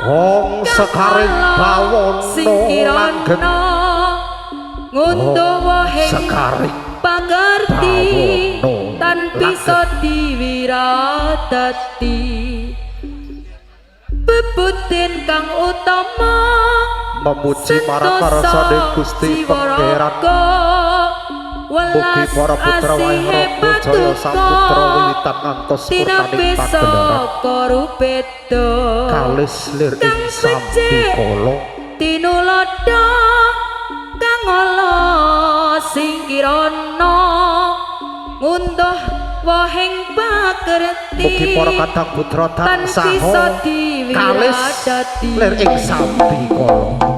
wong sekaring bawono langgeng ngunduh sekaring pangerti bawono tan bisa diwiradati bebutin kang utama memuji marang karasane Gusti Pangeran mugi para putra wayang Jaya sang putra wiwitan ngantos purnaning pagelaran kalis lir ing sampi kala tinulodo kang ala sing kirana ngunduh wahing pagerti mugi para kadang putra tansah kalis lir ing sampi kala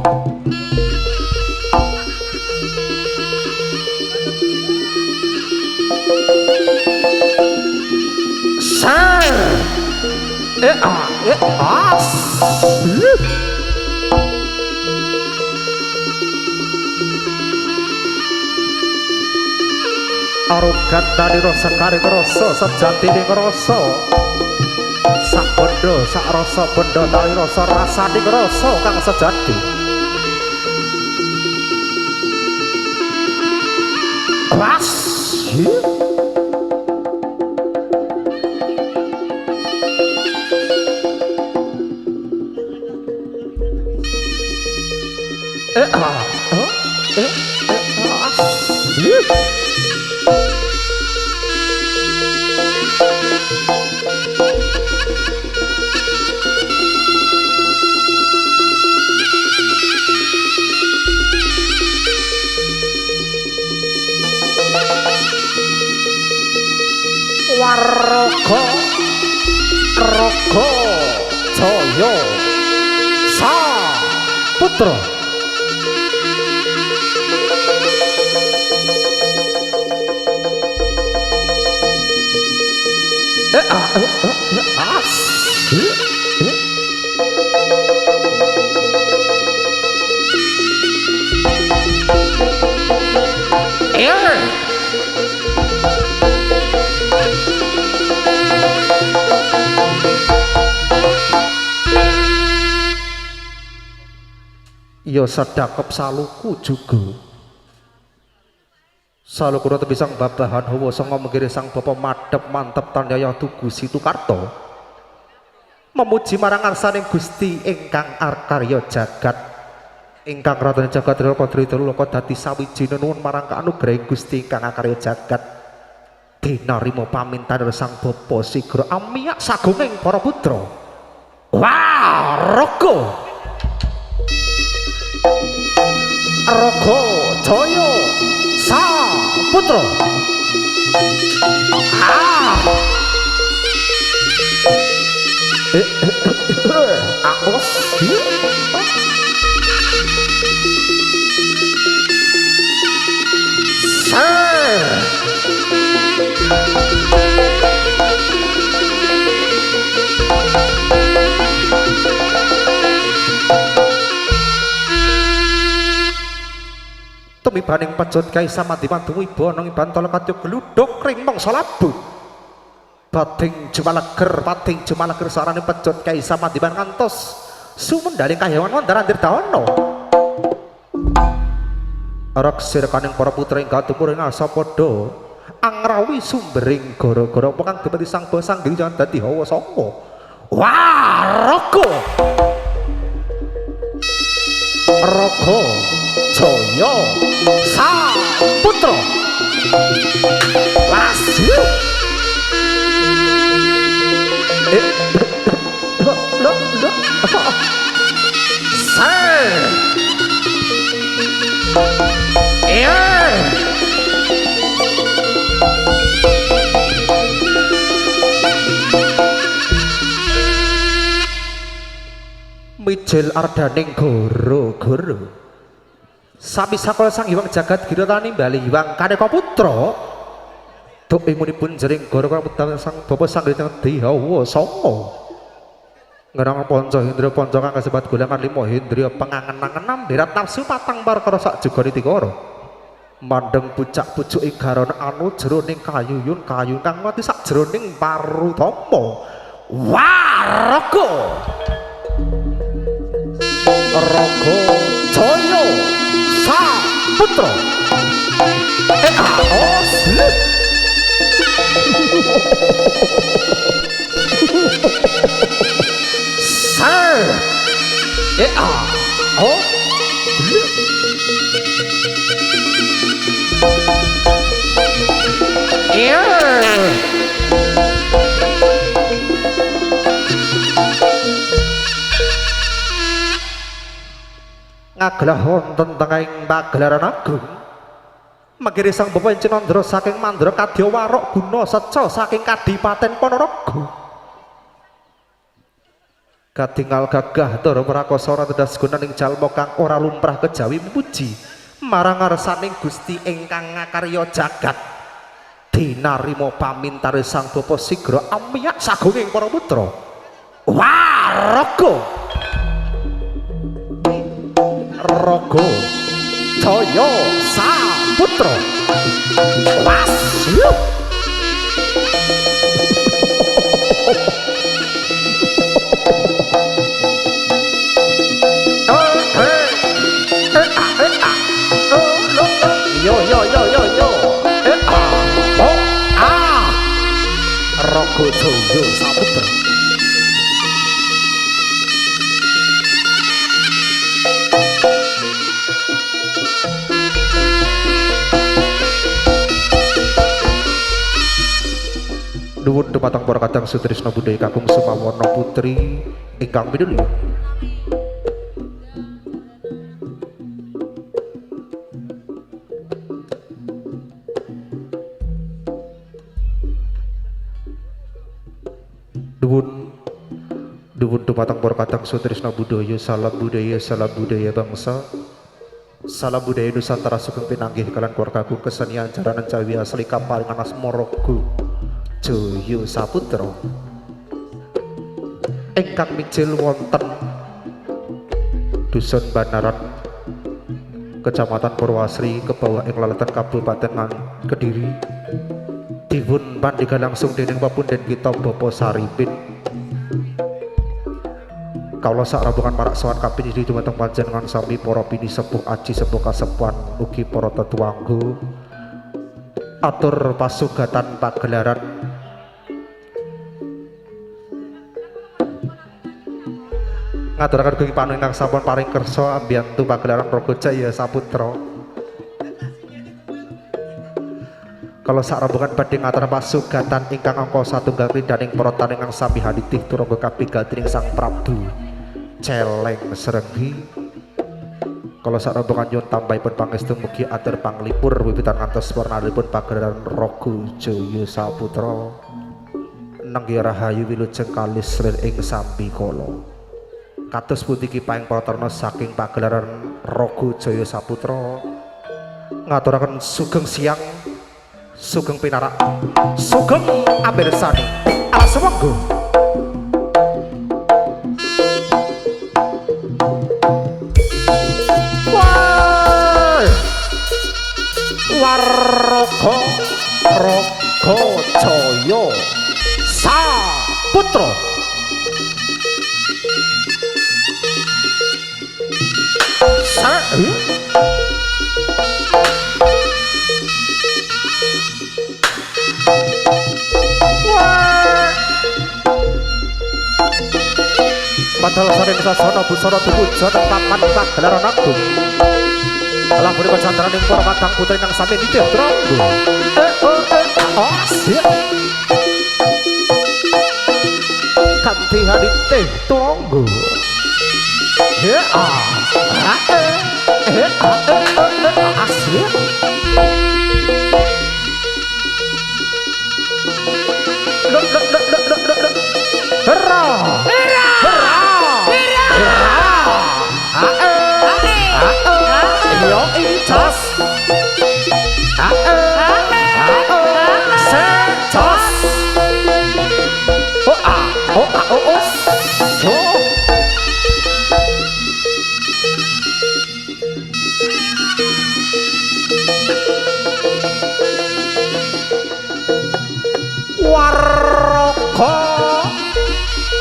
arogan dari rasa karing rasa sejati ning rasa sak benda sak rasa benda dari rasa rasane rasa kang sejati ras Warga Raga Jaya Saputra ya sedakep saluku juga saluku rata bisang babahan hawa songo menggiri sang bapa madep mantep tandaya tugu situ karto memuji marang arsaning Gusti ingkang arkarya jagat ingkang ratane jagat raka tritelu loka dadi sawijine nuwun marang kanugrahing Gusti ingkang arkarya jagat dinarima pamintan sang bapa sigra amiyak sagunging para putra Waraga Raga Jaya Saputra Akos tumibaning pejot kae samadiman tumiba nang bantala kadya gluduk ring mangsa labu bading jumalager sarane pejot kae samadiman ngantos sumendaling kahyangan wonten Dirtawana raksir kaning para putra ing gatupuring asa padha angrawi sumbering gara-gara apa kang gemeti sang basa nggih jangan dadi hawa sanga Waraga Raga Jaya Saputra lasu mijil ardaning goro-goro sami sakala sang Hyang Jagat Giratani bali Hyang Kaneka Putra duk imunipun jering gara-gara putra sang bapa sang Dihawa Sanga ngerang panca Hendra panca kang kasebat golongan 5 Hendra pengangen-angenan derat nafsu patang perkara sak jegane tikara mandeng pucak-pucuke garon anu jroning kayuyun kayu kang mati sak jroning parutama Waraga Raga Jaya Saputra Slip Sir ngagelah wonten tengahing pagelaran agung magiri sang Bapak Cinandra saking Mandra Kadya Warok Guna Seca saking Kadipaten Ponorogo katingal gagah Dara Prakasa ora tedas gunaning jalma kang ora lumrah kejawi memuji marang ngarsaning Gusti ingkang ngakarya jagat dinarima pamintare sang Bapa sigra amiyak sagunging para putra Waraga Raga Jaya Saputra Wasyuk yo Raga Jaya Saputra nuwun dumateng para kadang sutrisna budaya kakung Sumawana putri ingkang pinuli nuwun dumateng para kadang sutrisna budaya salam budaya bangsa salam budaya Nusantara sugeng pinanggih kalian keluarga agung kesenian jaranan Jawi asli Kaparingan Asmaraga Jaya Saputra ingkang mijil wonten Dusun Banaran Kecamatan Purwasri Kebawah ing Laletan Kabupaten Kediri dipun pandhika langsung dening papunden kita Bapak Saripin kawula sak rombongan marak sowan kapinidi dumateng panjenengan sami para pini sepuh aji sepuh kasepuhan ugi para tetuangga atur pasugatan pagelaran ngaturaken gunging panuwun ingkang sampun paring kersa ambiyantu pagelaran Raga Jaya Saputra kalau sak rombongan badhe ngatur pasugatan ingkang angka satunggal pindhaning para taning ingkang sami haditih turangga kapigal dening Sang Prabu Celeng Srenggi kalau sak rombongan nyuwun tambahipun pangestu mugi atur panglipur wiwitan ngantos warnanipun pagelaran Raga Jaya Saputra nenggih rahayu wilujeng kalis lir ing sambikala kados pundi kipaing para terna saking pagelaran Raga Jaya Saputra ngaturaken sugeng siang sugeng pinarak sugeng amirsani alas monggo Waraga Jaya Saputra Padahal saring sasana busana tumuju nang papan pagelaran agung. Lah punika candraning para kadang putri nang sami nitih trangga. Siap. Kanthi haditih trangga. Siap.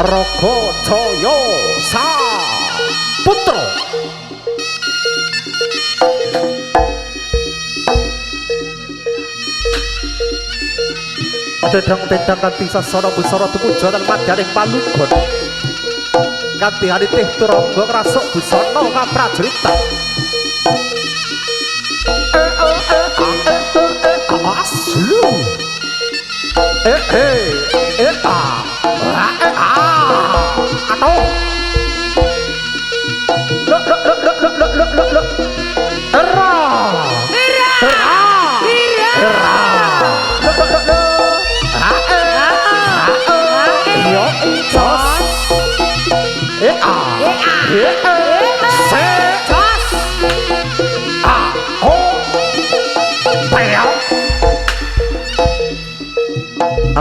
Raga Jaya Saputra Tedang-tedang kanthi sasana busana tumuju lan madyaning palugon kanthi alitih turangga ngrasuk busana kaprajuritan aslu atau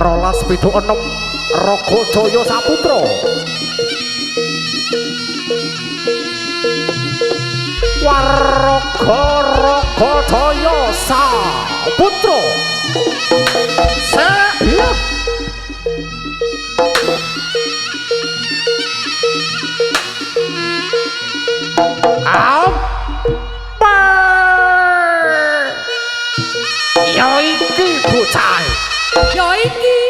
rolas pitu enem Raga Jaya Saputra Waraga Raga Jaya Saputra iya apa ya iki bocah ya iki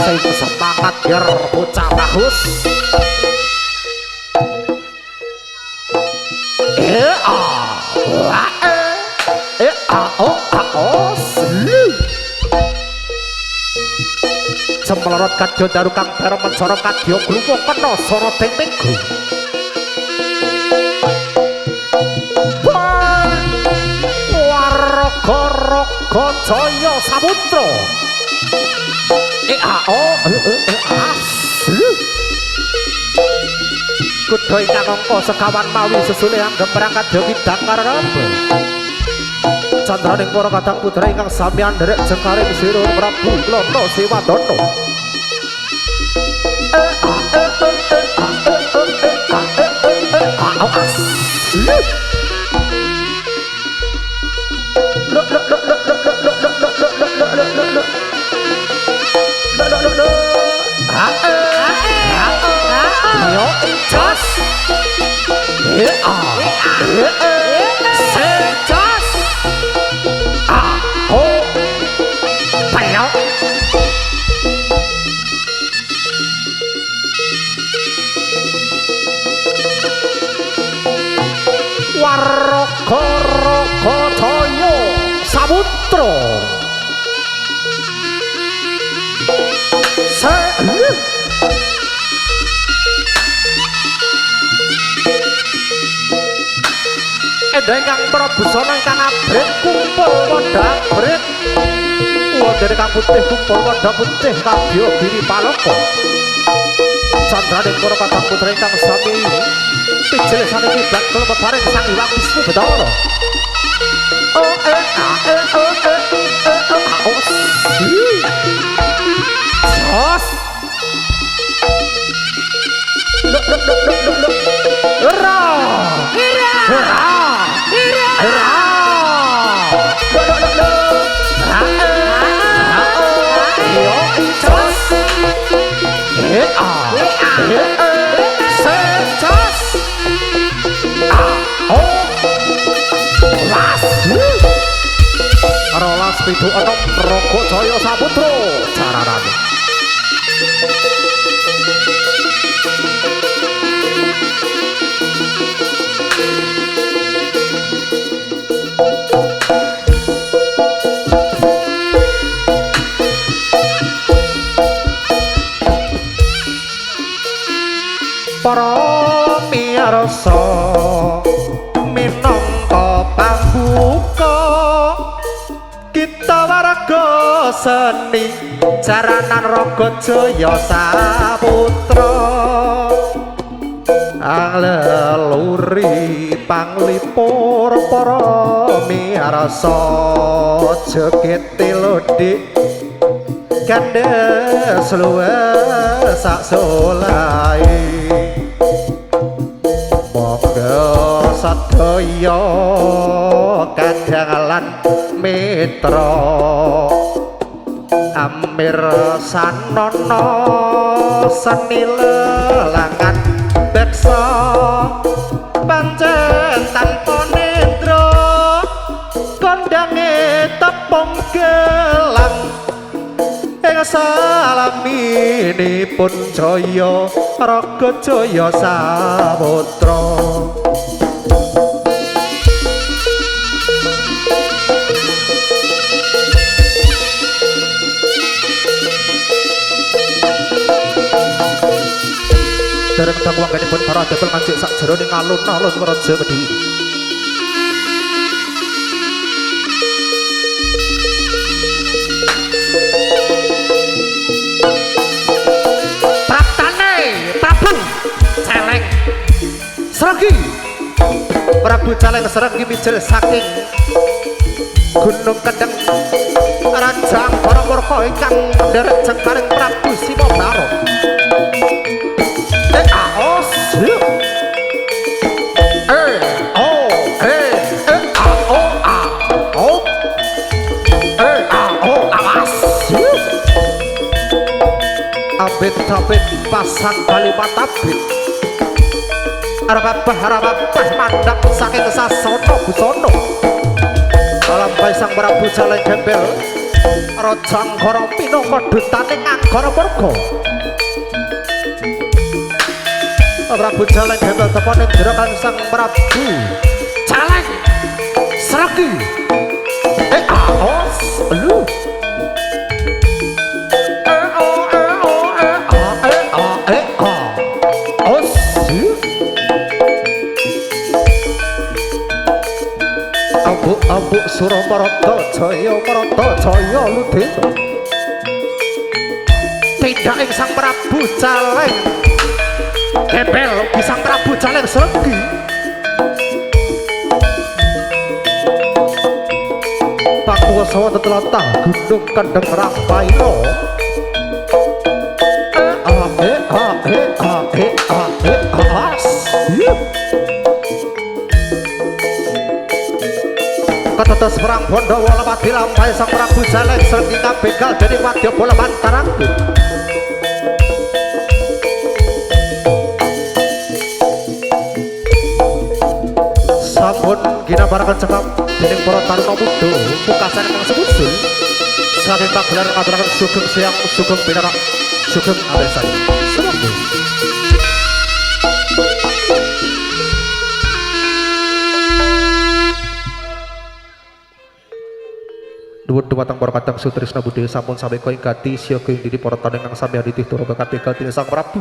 sing semangat yer bocah bagus Semlorot kadya daru kang bareng mencana kadya glumuk kena sara dengmenggo Waraga Raga Jaya Saputra kuda ingkang angka sekawan mawi sesule anggem perangkat dewi Dakaramba candraning para kadang putra ingkang sami andherek jengkaring sira Prabu Lana Sewadana Waraga Raga Jaya Saputra Endang para busana ingkang abrit kumpul padha abrit wonten kang putih kumpul padha putih kadya giri palaka candraning para kadang putra ingkang sami pijil saniki bakal peparing Sang Hyang Wisnu Bathara rolas pitu enem Raga Jaya Saputra cararane para miyarsa minangka pambuka kita warga seni jaranan Raga Jaya Saputra aleluri panglipur para miyarsa jegete lodhik kandes luwes sak solahe monggo sadaya kadang lan mitra amir sanana seni lelangan beksa pancen tanpa nendra kondange tepung gelang ing salaminipun Jaya Raga Jaya Saputra dereng dakwangipun para debel manjik sak jeroning alun-alun Raja Kediri. Praptane Prabu Celeng Sregi Prabu Celeng Sregi mijil saking Gunung Kendeng Rajang Baramurka ingkang nderek jengkaring Prabu Sima Barok. Abet-abet pasang kalimat abet Arababah mandap saking sasono busono Lambai sang Prabu Celeng Gembel Rajanggara minangka dutaning Anggara Murga Prabu Celeng Gembel tepaning jerakan sang Prabu Celeng Sregi aos lu Ambuk Sura Marata Jaya Ludhi tidak ing sang Prabu Celeng Gembel sang Prabu Celeng Sregi pakuwasa wonten tlatah Gunung Kendeng Rampaina katetes perang Pandhawa lemati lampahe sang Prabu Celeng Sregi kabegal dening Wadyabala Mantarangku sampun ginambaraken cekap dening para taruna muda pungkasan ingkang semusul saking pagelaran aturaken sugeng siang sugeng pinarak sugeng abesan semoga Nuwun dumateng para kadang sutrisna budaya sampun sampe koing gati siyaga ing diri para taning kang sami aditih tur bekat dening sang Prabu.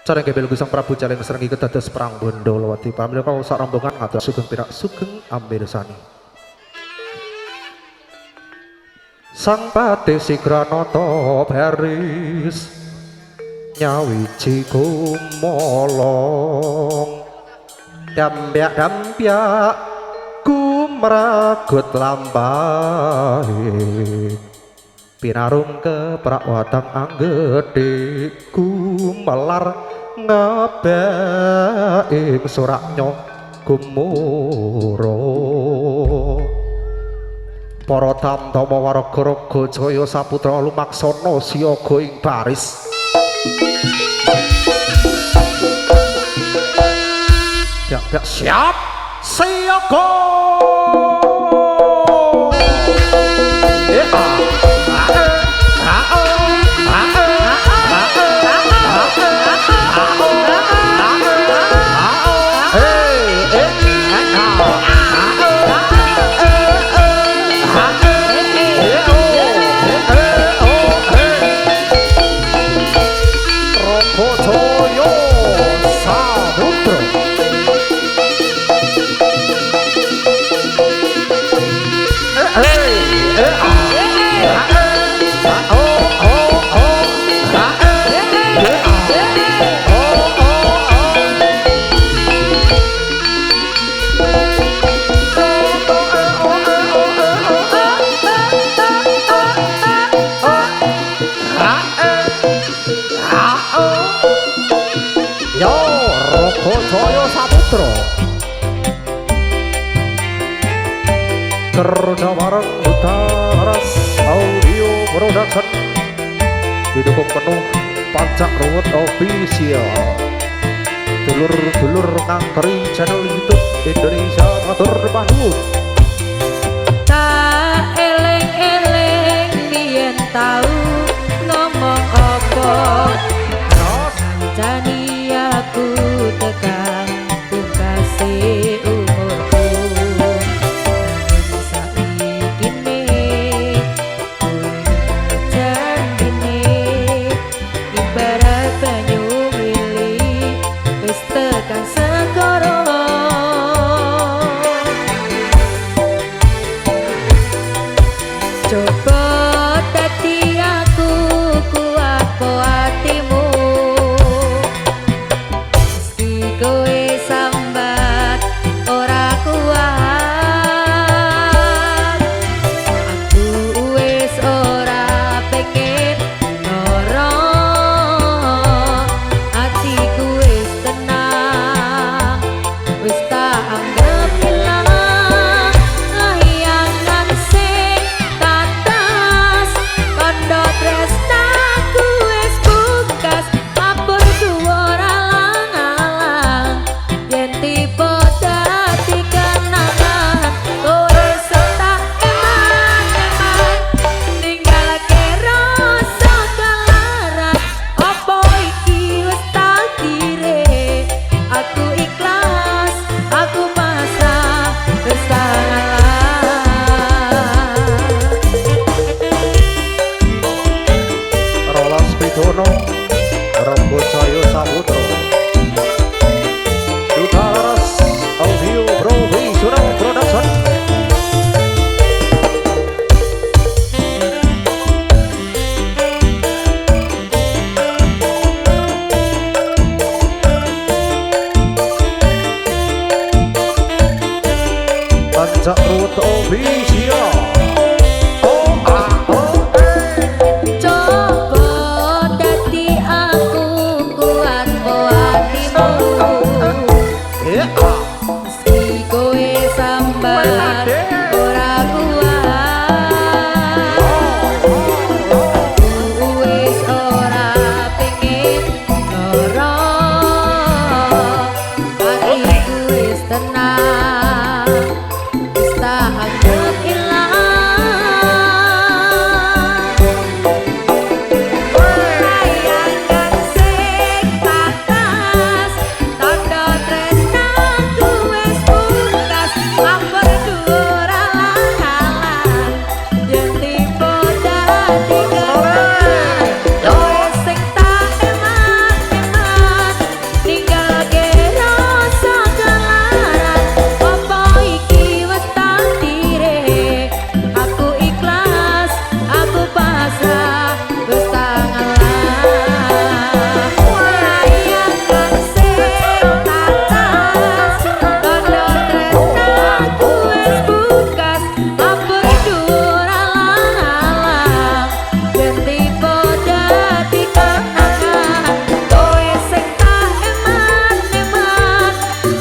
Careng Gembel sang Prabu Celeng Sregi kedados perang Bandalawati pamrika sak rombongan ngatur sugeng pirak sugeng ambirsani. Sang Pati Sigranata baris nyawiji kumolong dampyak meragut lampahe pinarung keprawatan anggede kumelar ngebaing suraknya gumura para tamtama warga Raga Jaya Saputra lumaksana siyaga ing baris siap siaga Kerjawaran Utaras Audio Production didukung penuh Pancak Ruwet Official dulur-dulur kang keri channel YouTube Indonesia matur nuwun. Tak eleng-eleng biyen tau ngomong apa jani aku tekan pungkase umurku saiki ne janine ibarat banyu mili wis tekan segara. Coba dadi aku kuat po atimu meski kowe sambat ora kuat aku wis ora pengen lara atiku wis tenang wis tak anggap ilang layangan sing katas kondo tresnaku wis bukas apur suara alang-alang yen tiba dadi kenangan kowe tak eman-eman ninggalake rasa kelaran apa iki wis takdire aku ikhlas aku pasrah wis tak Rolas Pidono Rembo Jaya Saputra Duta Laras Audio Professional Production. Pancak Ruwet Official. coba dadi aku kuat po atimu meski kowe sambat ora kuat aku wis ora pengen lara atiku wis tenang wis tak anggap ilang layangan sing patas tanda tresnaku wis bukas amper dhuwur alang-alang yen tiba dadi kenangan kowe sing tak eman-eman ninggalke rasa kelaran apa iki wis takdire aku ikhlas aku pasrah wis tak ngalah layangan sing patas tanda tresnaku wis bukas apur dhuwur alang-alang yen tiba dadi kenangan kowe sing tak eman-eman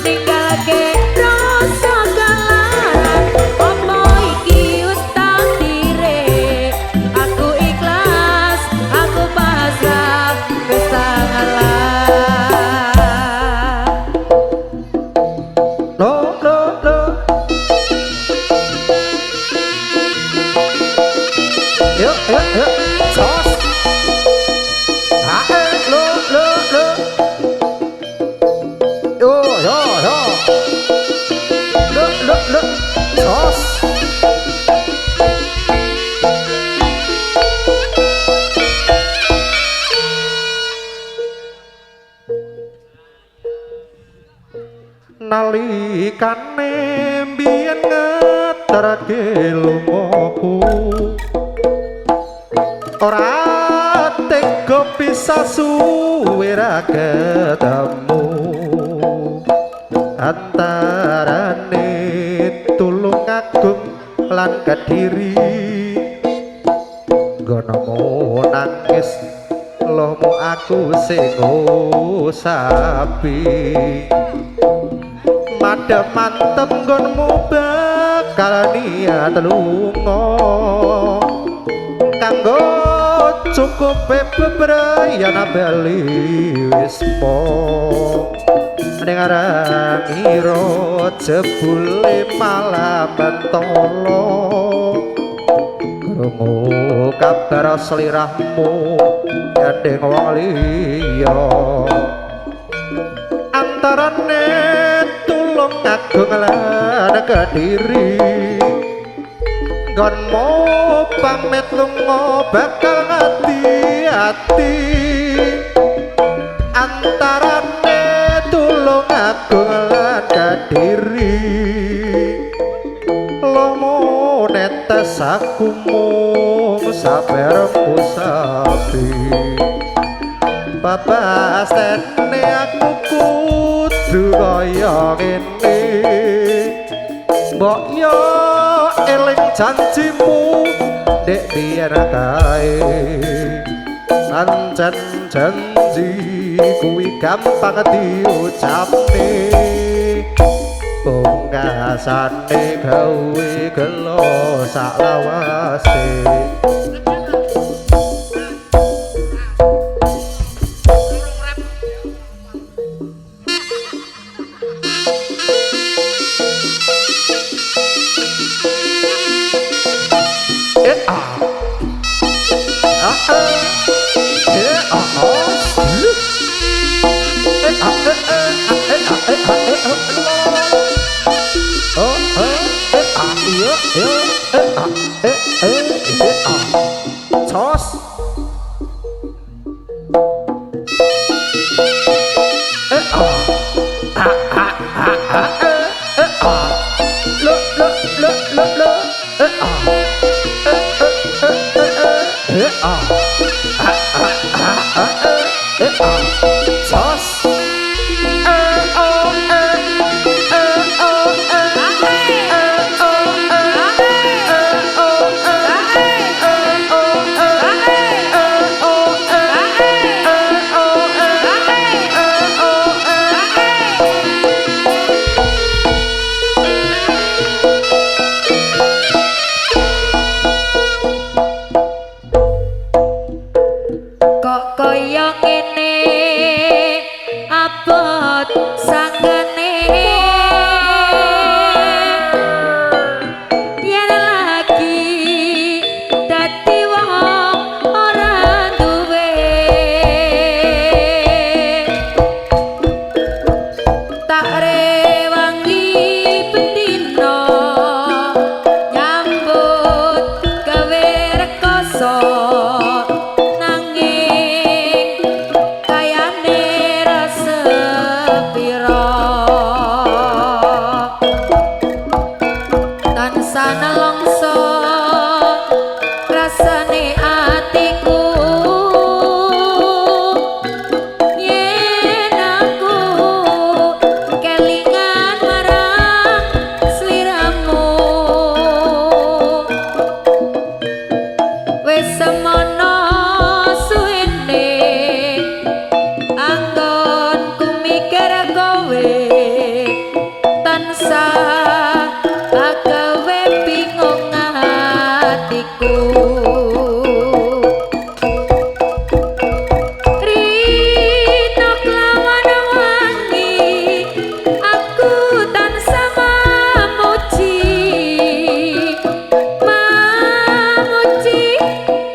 ninggalke rasa kelaran apa iki wis takdire aku ikhlas aku pasrah wis tak ngalah. Lo lo lo. Yuk yuk yuk. Sos. Hae lo lo lo. Yo yo yo. Lo lo lo. Sos. Nalikane mbiyen ngeterake lumoku ora tega bisa suwe ra ketemu antarane tulung agung lan kediri gonomu nangis lohmu aku sing sapi madhep mantep nggonmu bakal niat lunga kanggo cukup bebrayan bali wis po ning arang ira jebule malam bentolo krungu kabar sliramu gandeng wong liya antarane tulung agung lan Kediri nggonmu pamit lunga bakal ngati-ati antarane tulung agung lan Kediri lomo netes aku mung saperku sapi babastene aku kudu kaya ngene mbok yo eling janjimu dek biyen kae pancen janji kuwi gampang diucapne pungkasane gawe gelo sak lawase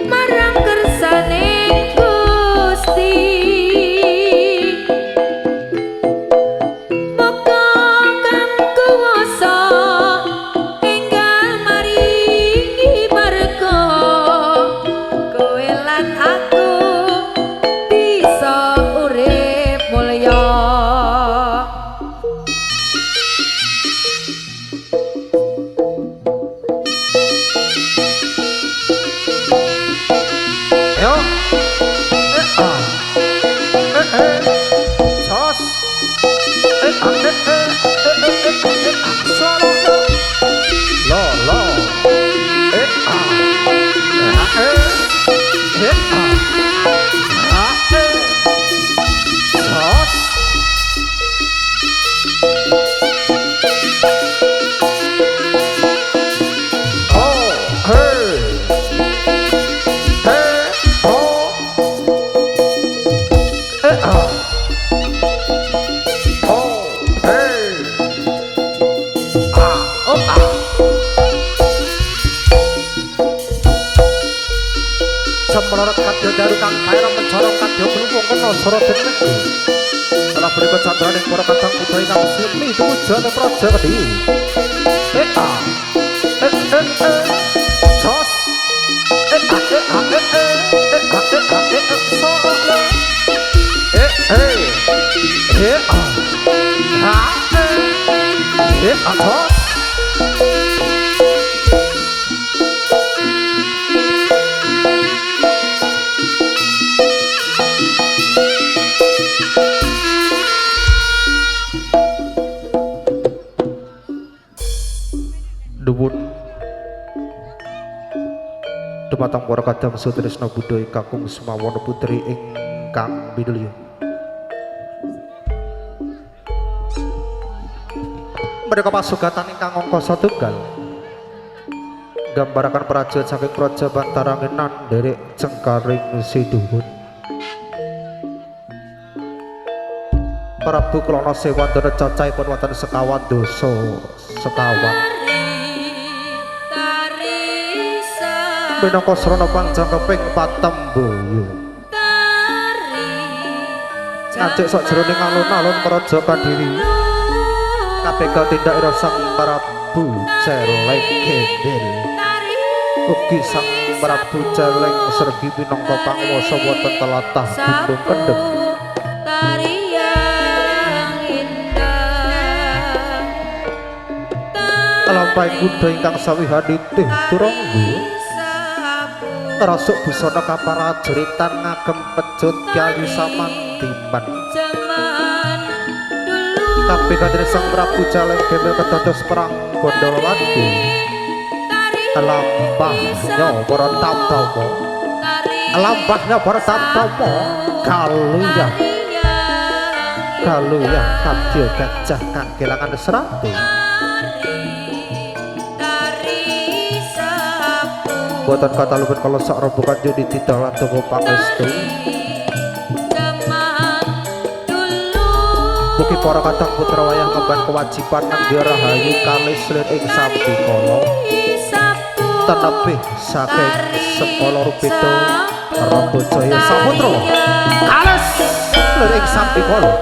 marang semlorot kadya daru kang paira mencorong kadya glumung kena sora denengku salah berikut candraning para kadang putra ingkang simi tumujane praja Kediri jos Duwun dumateng para kadang sutresna Buddha kakung Sumawana putri ingkang minulya mereka pasugatan ingkang angka satunggal gambaraken prajurit saking praja Bantarangenan nderek cengkaring Siduwun Prabu Klana Sewandana cacahipun wonten sekawan dosa sekawan minangka srana panjang keping patemboyo ngancik sak jroning alun-alun Praja Kediri kabeh tindak ira Sang Prabu Celeng Gendel ugi Sang Prabu Celeng Sergi minangka panguwasa wonten tlatah Gunung Kendheng lampahe kuda ingkang sawihanitih turangga rasuk busana kaparajuritan ngagem pejut Kyai Samandiman tapi kadene Sang Prabu Celeng Gendel kedados perang Gondolandi lambahnya para Tamtama kaluyah kadya gajah kang kelangan serati buatan kata luput kalau sak robokan jadi tidak tunggu pangestu buki para kadang putra wayah ngemban kewajiban nang rahayu kalis lir ing sambi kala tenebih saking Sekala Rupita Rabajaya Saputra kalis lir ing sambi kala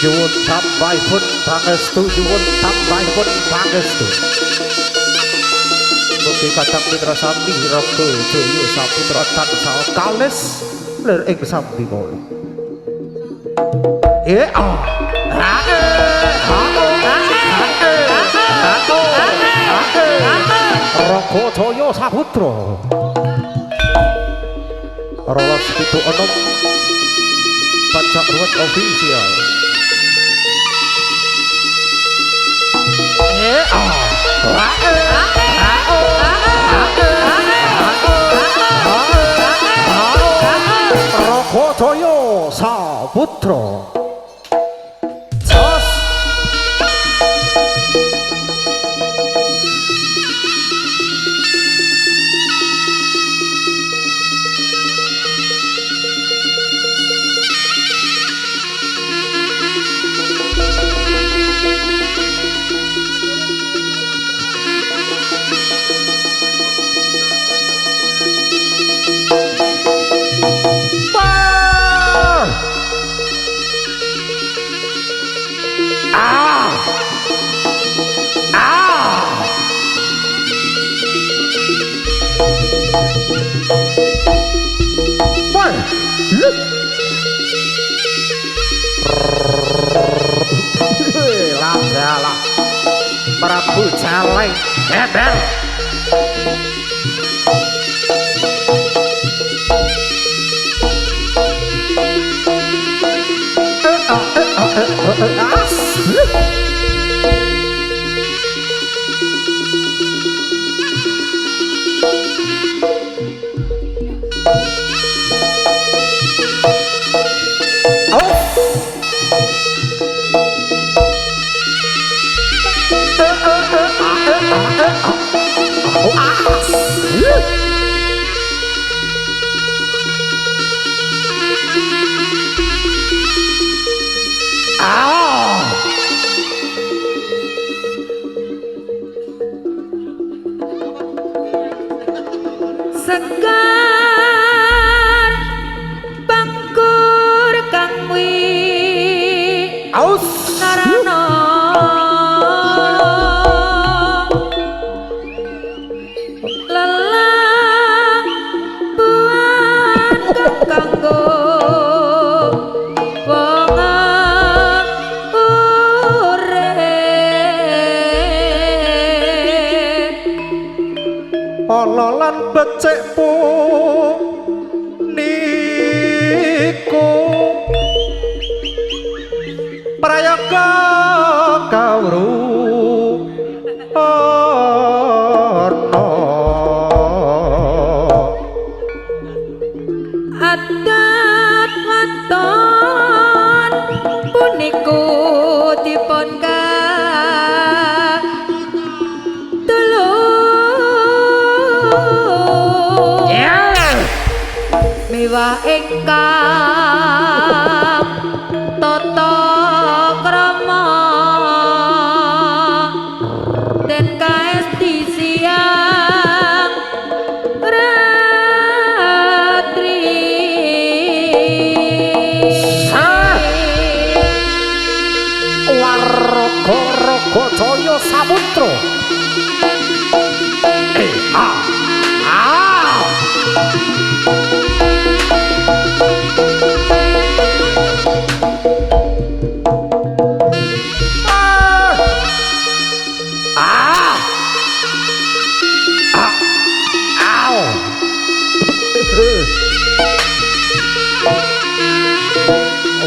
Nyuwun tambahipun pangestu mugi kadang mitra sami Raga Jaya Saputra tansah kalis lir ing sambi kala Raga Jaya Saputra 1276 Pancak Ruwet Official Raga Jaya Saputra jos Ladalah Prabu Celeng Gendel sekar bangkur kang wi aus narana lelah buan kanggo wong urip ana lan becikmu niku prayoga kawru ana adat waton puniku dipun tulung miwah ingkang tata krama den kaesti siang ratri warga-raga Jaya Samutra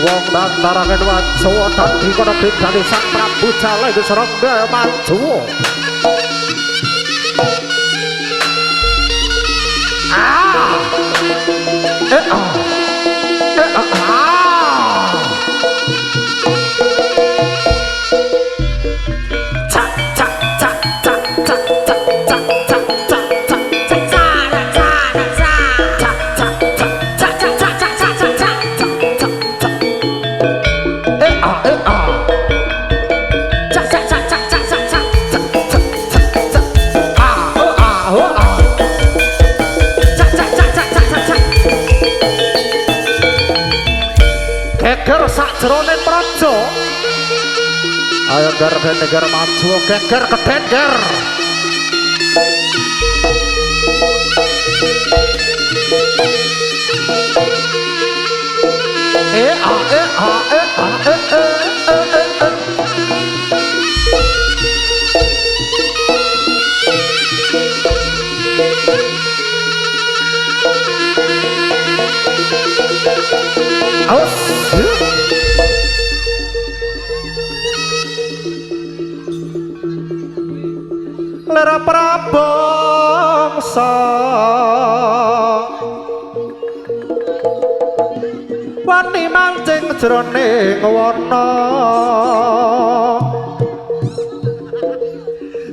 wong dantarangen Wanjawa dadi kono bedane Sang Prabu Jaleh Serangga Manjuwa geger sakjroning praja ayo geger maju geger kedenger Lera prabangsa wani mancing jroning wana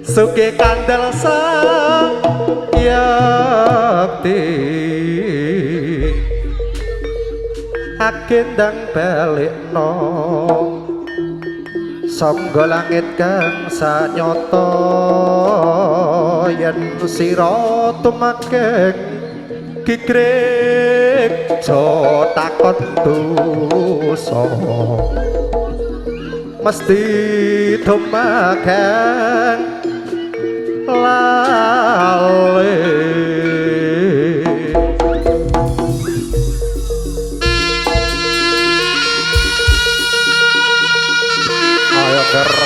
sugih kandel sang yakti agendang balikno sangga langit kang sanyata yen sira tumekeng gigrek jo takon dosa mesti tumekeng lali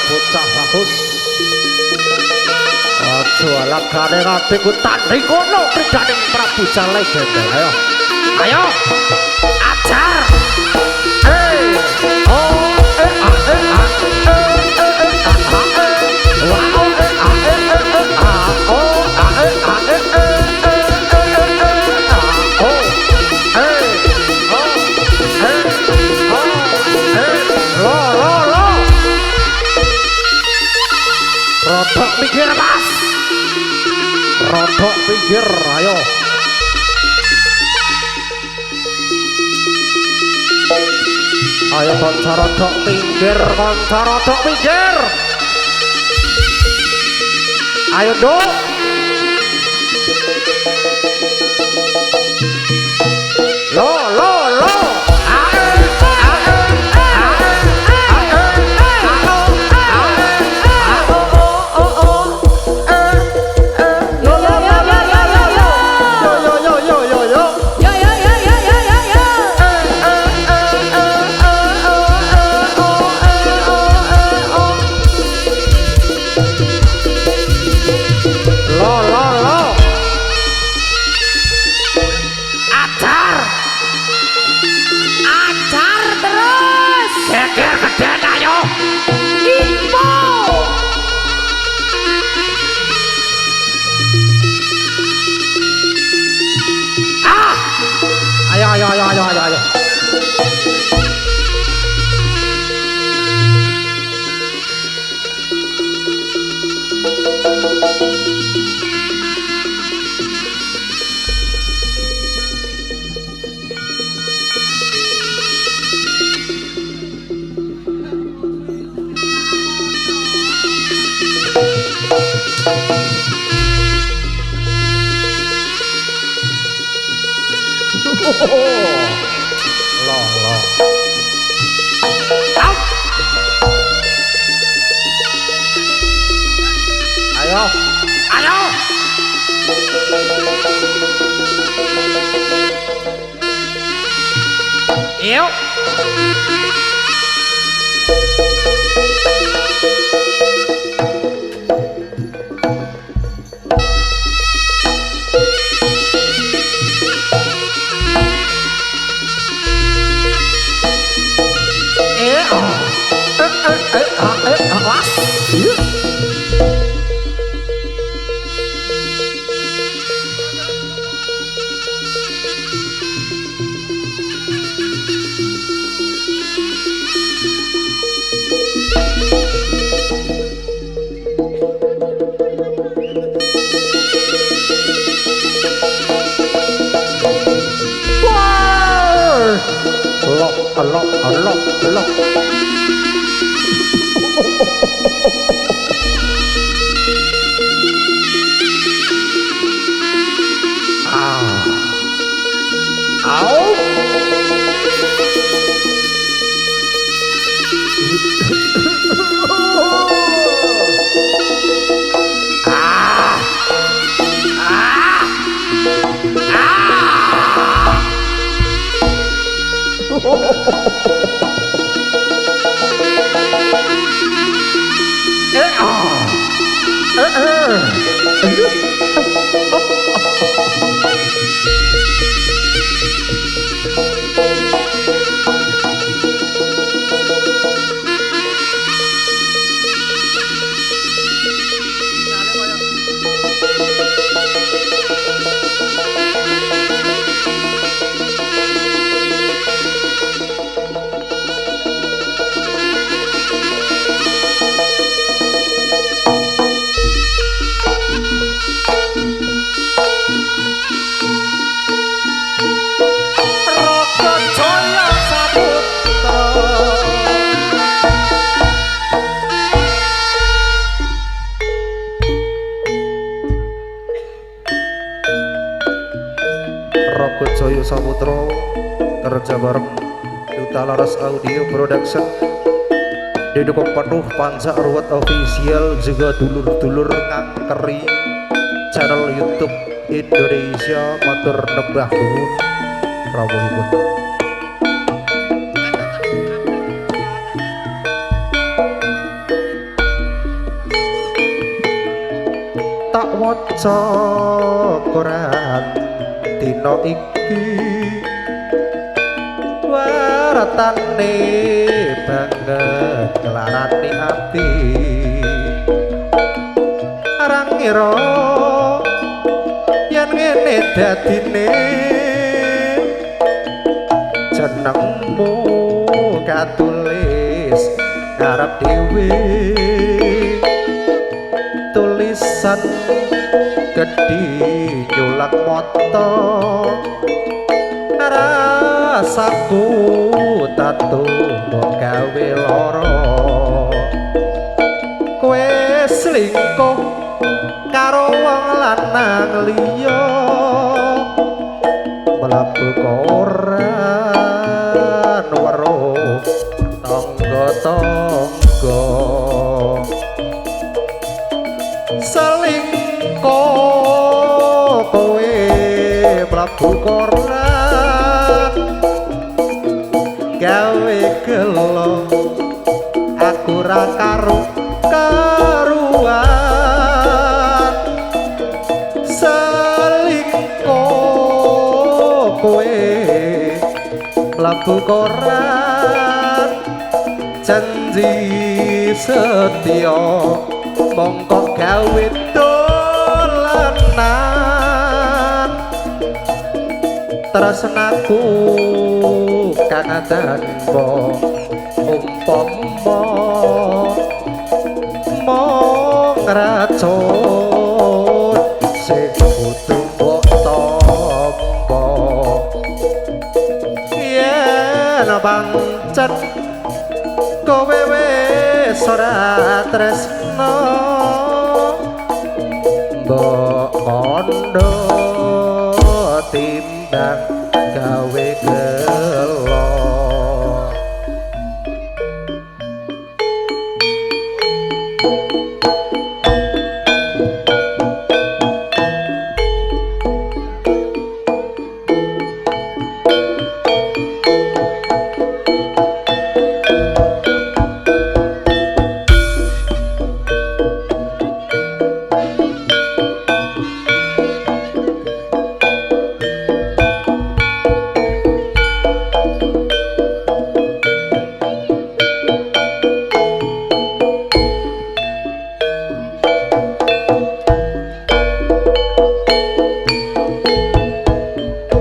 bocah bagus aja lakane atiku tanding kono pridaning Prabu Jaleh Gendel ayo ajar rodok pinggir mas rodok pinggir ayo konco rodok pinggir ayo dok Loh. Ayo. Yuk. Loh. Jaya Saputra kerja bareng Duta Laras Audio Production didukung penuh Panca Ruwet Official juga dulur-dulur ngangkeri channel YouTube Indonesia matur nembah nuwun rawuhipun. Tak waca koran dina iki waratane banget kelarani ati arang ngira yen ngene dadine jenengmu katulis ngarep dhewe tulisan gedhi nyulang mata rasaku tatu mbok gawe lara kowe selingkuh karo wong lanang liya mlebu koran weruh tangga-tangga selingkuh kowe mlebu koran gawe gelo aku ra karo karuan selingkuh kowe mlebu koran janji setia mongko gawe dolanan tresnaku kang tanpa umpama mong racun sing kudu mbok tampa yen pancen kowe wis ora tresno mbok kondo timbang gawe gelo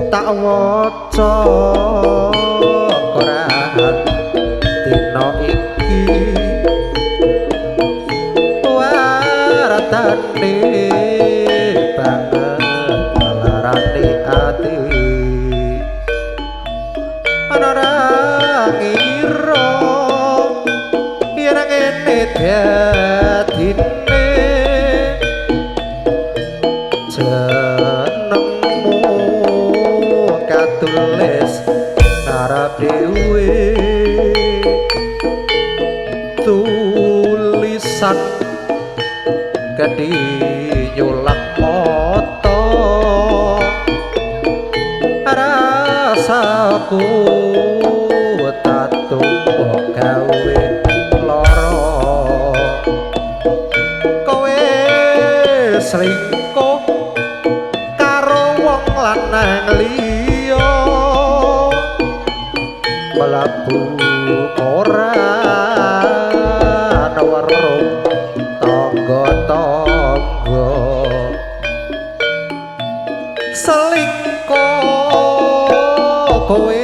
tak waca Quran dina iki waratane banget larane ati ana ra ngira yen ngene dadine jenengmu katulis ngarep dhewe tulisan gedhe nyulak mata rasaku tak tumbok gawe lara kowe selingkuh karo wong lanang liya mlebu koran warung tangga-tangga selingkuh kowe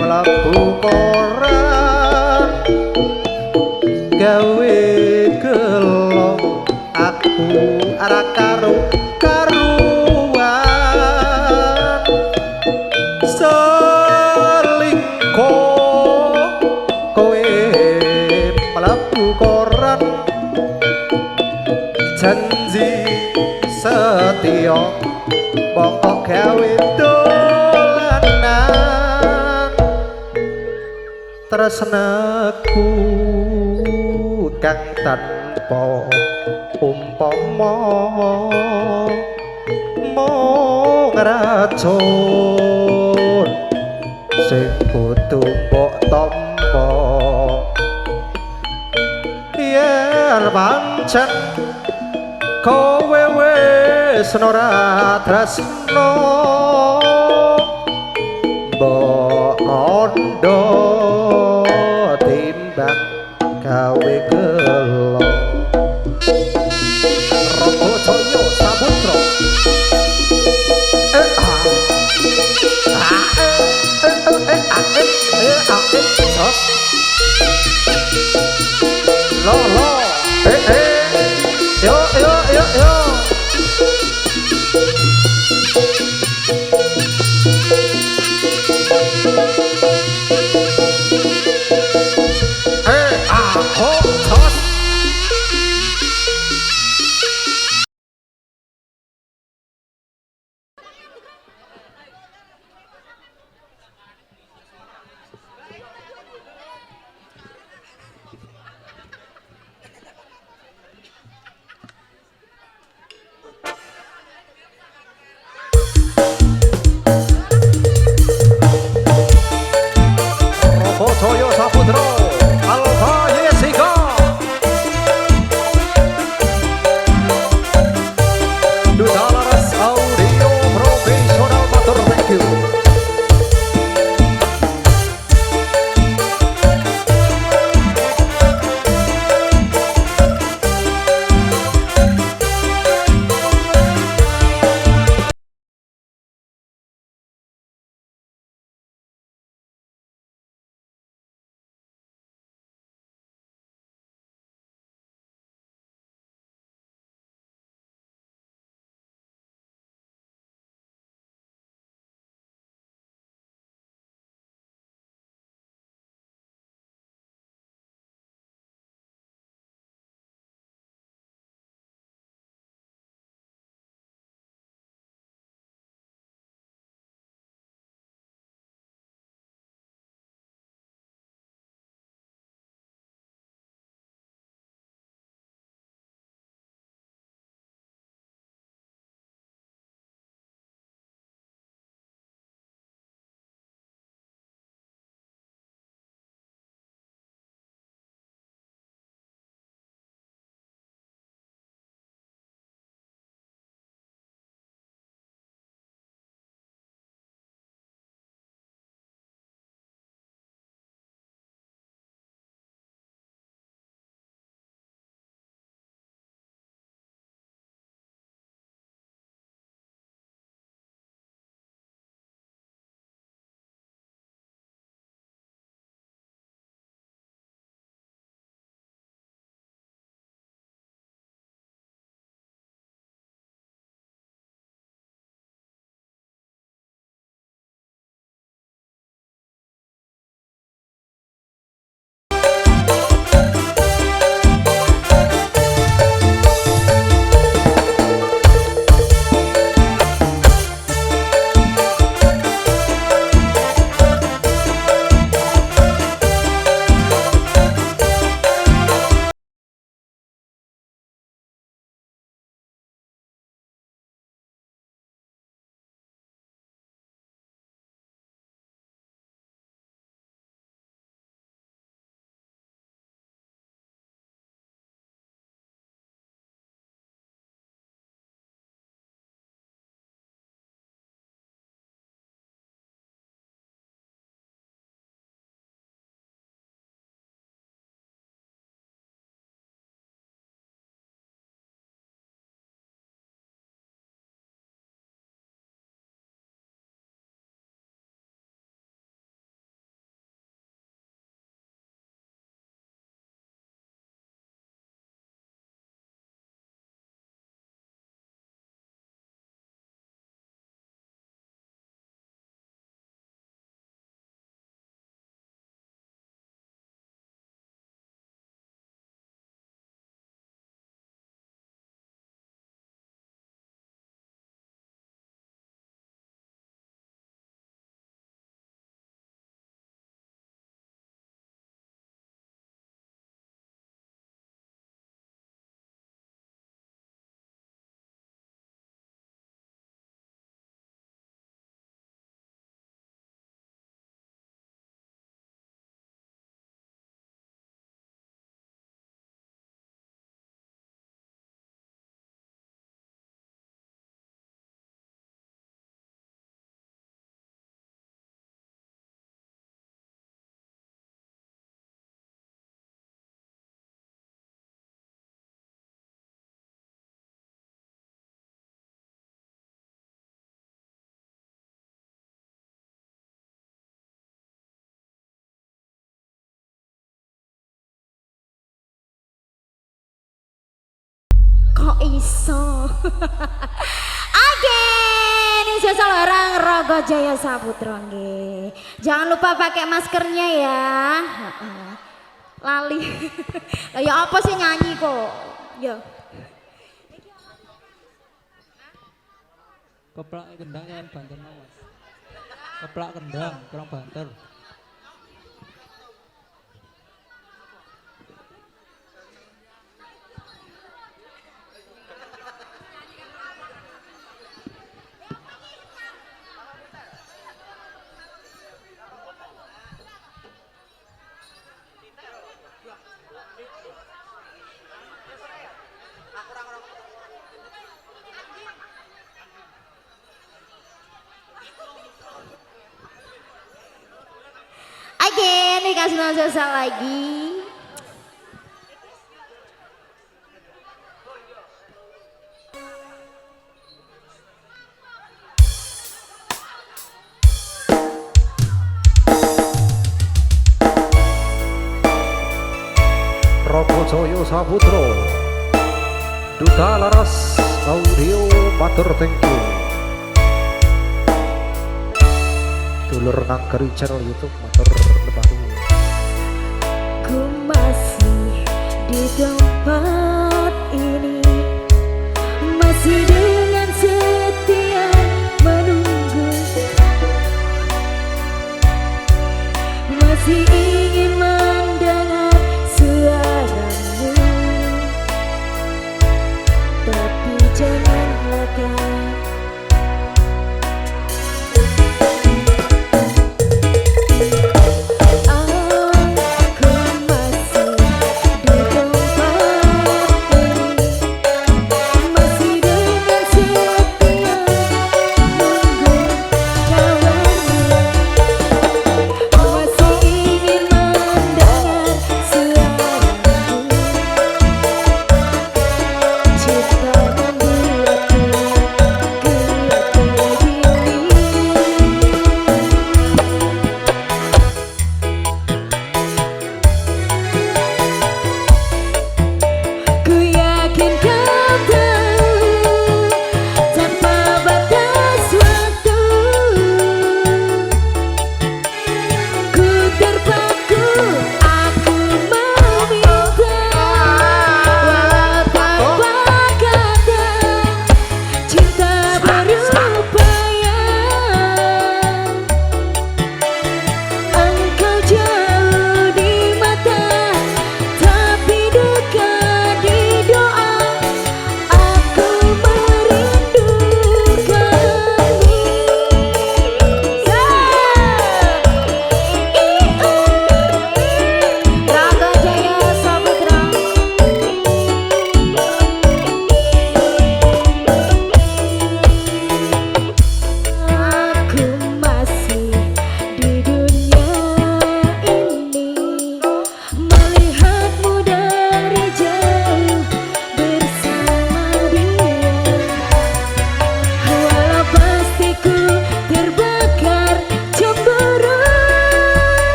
mlebu koran gawe gelo aku ora karo karuan selingkuh kowe mlebu koran janji setia pokok gawe dolanan tresnaku kang tanpa umpama mung racun sing kudu mbok tampa yen pancen kowe wis ora tresno mbok kandha timbang gawe gelo Roko Jaya Saputra lo yo kok iso. Oke, ini spesial orang Rogo Jaya Saputra nggih. Jangan lupa pakai maskernya ya. Lali. Lah ya apa sih nyanyi kok? Ya. Keplak kendang yang banter mas. Keplak kendang kurang banter. Oke, nih kasih spesial lagi. Rogo Jaya Saputra Duta Laras Audio matur thank you. Dulur ngangkeri channel YouTube matur lebatu. Ku masih di tempat ini, masih dengan setia menunggu, masih ingin mendengar suaramu, tapi janganlah kau. Aku masih di tempat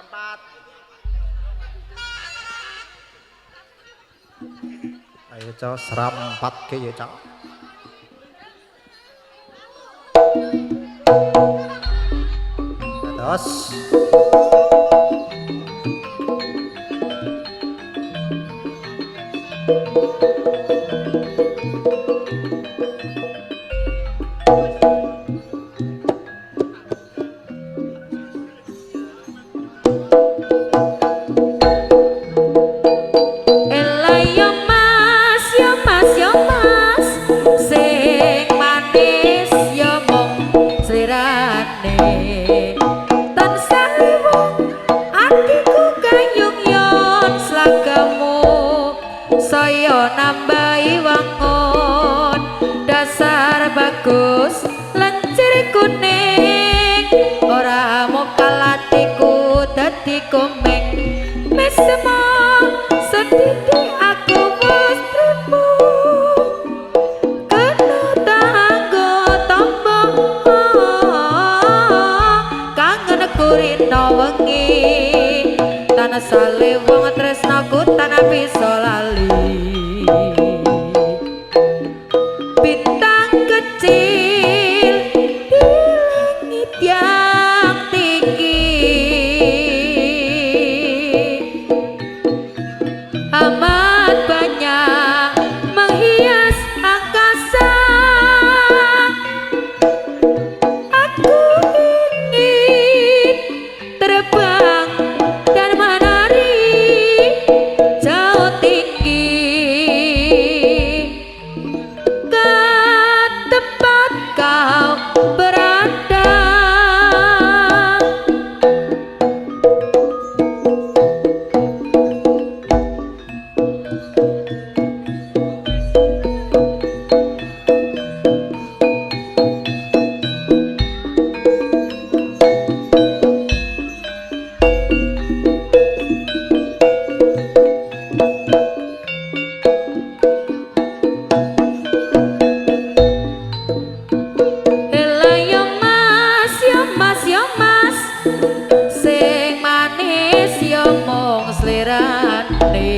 serampat. Ayo Cok, serampat ke ya Cok. Terus Ela yo mas yo mas yo mas sing manis yo mung slirane tansah wong atiku kayung yon slagamu saya nambahi wangun dasar bagus lancir kuning ora mokal atiku dadi komeng mesemo sedidik aku wis trimo kena tanggo tombo kangen kurino wengi tanah sale wong tresnaku tanah bisa lali bintang kecil di langit yang tinggi amat banyak menghias angkasa aku ingin terbang dan menari jauh tinggi ke tempat kau berada. Ela yo mas yo mas yo mas sing manis yo mung slirane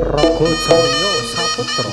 Raga Jaya Saputra.